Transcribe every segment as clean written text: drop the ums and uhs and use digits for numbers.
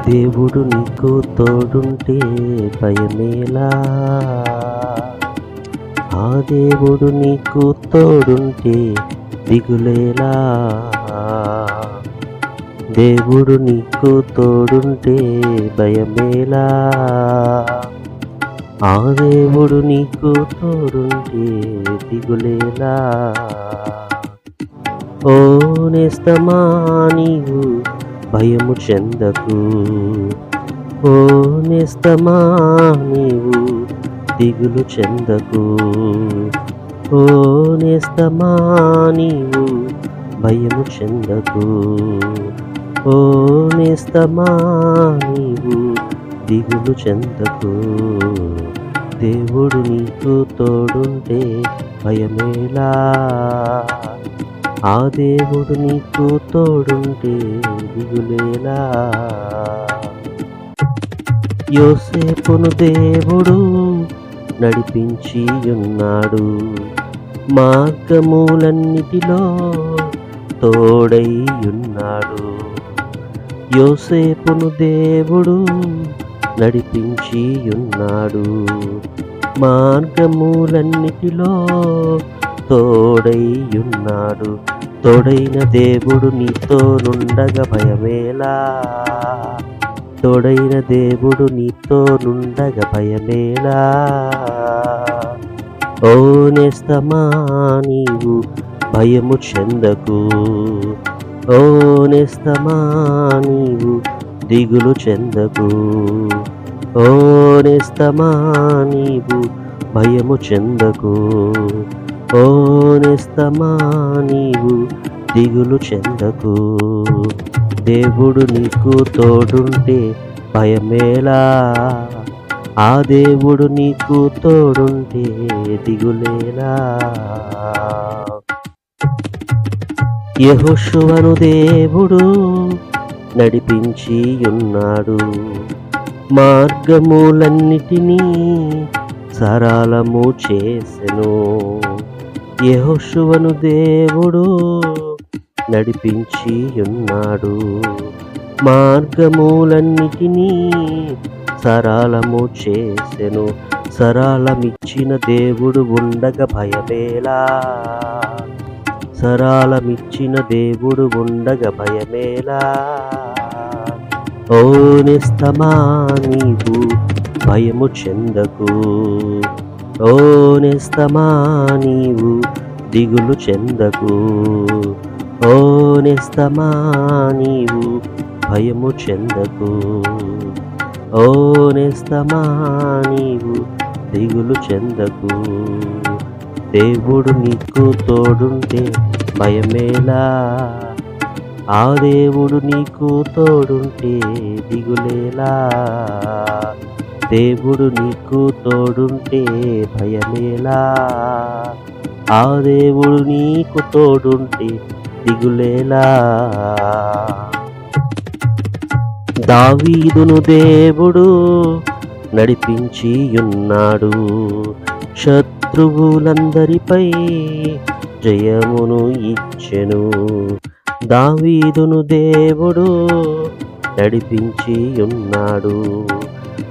దేవుడు నీకు తోడుంటే భయమేలా, ఆ దేవుడు నీకు తోడుంటే దిగులేలా. దేవుడు నీకు తోడుంటే భయమేలా, ఆ దేవుడు నీకు తోడుంటే దిగులేలా. ఓ నేస్తమా నీవు భయము చెందకు, ఓ నేస్తమా నీవు దిగులు చెందకు, ఓ నేస్తమా నీవు భయము చెందకు, ఓ నేస్తమా నీవు దిగులు చెందకు. దేవుడు నీకు తోడుంటే భయమేలా, ఆ దేవుడు నీకు తోడుంటే దిగులేలా. యోసేపును దేవుడు నడిపించి ఉన్నాడు, మార్గములన్నిటిలో తోడై ఉన్నాడు. యోసేపును దేవుడు నడిపించి ఉన్నాడు, మార్గములన్నిటిలో తోడై ఉన్నాడు. తోడైన దేవుడు నీతో నుండగా భయమేలా, తోడైన దేవుడు నీతో నుండగా భయమేలా. ఓ నేస్తమా నీవు భయము చెందకు, ఓ నేస్తమా నీవు దిగులు చెందకు, ఓ నేస్తమా నీవు భయము చెందకు, ఓ నేస్తమా నీవు దిగులు చెందకు. దేవుడు నీకు తోడుంటే భయమేలా, ఆ దేవుడు నీకు తోడుంటే దిగులేలా. యెహోషువను దేవుడు నడిపించి ఉన్నాడు, మార్గములన్నిటినీ సరళము చేసెను. యెహోషువను దేవుడు నడిపించి ఉన్నాడు, మార్గములన్నిటినీ సరళము చేసెను. సరళమిచ్చిన దేవుడు ఉండగా భయమేలా, సరళమిచ్చిన దేవుడు ఉండగా భయమేలా. ఓ నేస్తమా నీవు భయము చెందకు, ఓ నేస్తమా నీవు దిగులు చెందకు, ఓ నేస్తమా నీవు భయము చెందకు, ఓ నేస్తమా నీవు దిగులు చెందకు. దేవుడు నీకు తోడుంటే భయమేలా, ఆ దేవుడు నీకు తోడుంటే దిగులేలా. దేవుడు నీకు తోడుంటే భయమేలా, ఆ దేవుడు నీకు తోడుంటే దిగులేలా. దావీదును దేవుడు నడిపించి ఉన్నాడు, శత్రువులందరిపై జయమును ఇచ్చెను. దావీదును దేవుడు నడిపించి ఉన్నాడు,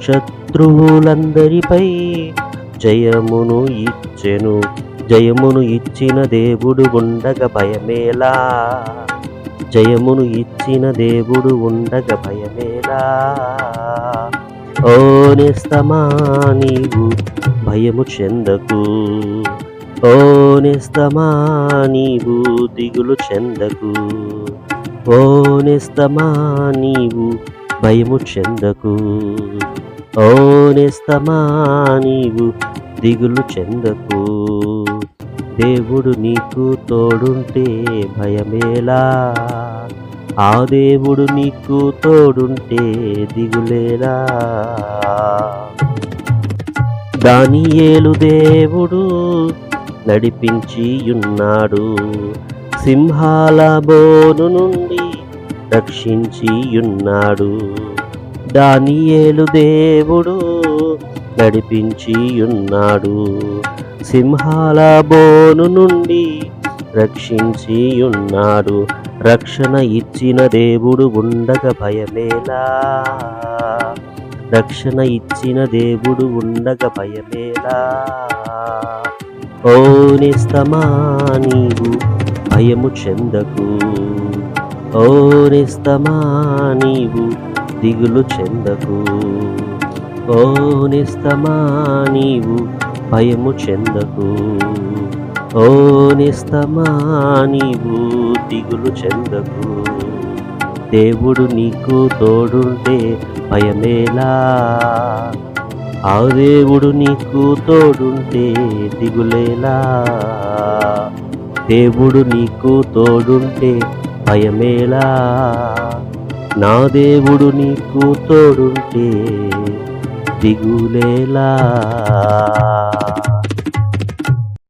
శత్రువులందరిపై జయమును ఇచ్చెను. జయమును ఇచ్చిన దేవుడు ఉండగా భయమేలా, జయమును ఇచ్చిన దేవుడు ఉండగా భయమేలా. ఓ నేస్తమా నీవు భయము చెందకు, ఓ నేస్తమా నీవు దిగులు చెందకు, ఓ నేస్తమా నీవు భయము చెందకు, ఓ నేస్తమా నీవు దిగులు చెందకు. దేవుడు నీకు తోడుంటే భయమేలా, ఆ దేవుడు నీకు తోడుంటే దిగులేలా. దానియేలు దేవుడు నడిపించి ఉన్నాడు, సింహాల బోను నుండి రక్షించి ఉన్నాడు. దానియేలు దేవుడు నడిపించి ఉన్నాడు, సింహాల బోను నుండి రక్షించి ఉన్నాడు. రక్షణ ఇచ్చిన దేవుడు ఉండగ భయమేలా, రక్షణ ఇచ్చిన దేవుడు ఉండగ భయమేలా. ఓ నేస్తమా నీవు భయము చెందకు, ఓ నేస్తమా నీవు దిగులు చెందకు, ఓ నేస్తమా నీవు భయము చెందకు, ఓ నేస్తమా నీవు దిగులు చెందకు. దేవుడు నీకు తోడుంటే భయమేలా, ఆ దేవుడు నీకు తోడుంటే దిగులేలా. దేవుడు నీకు తోడుంటే భయమేలా, నా దేవుడు నీకు తోడుంటే దిగులేలా.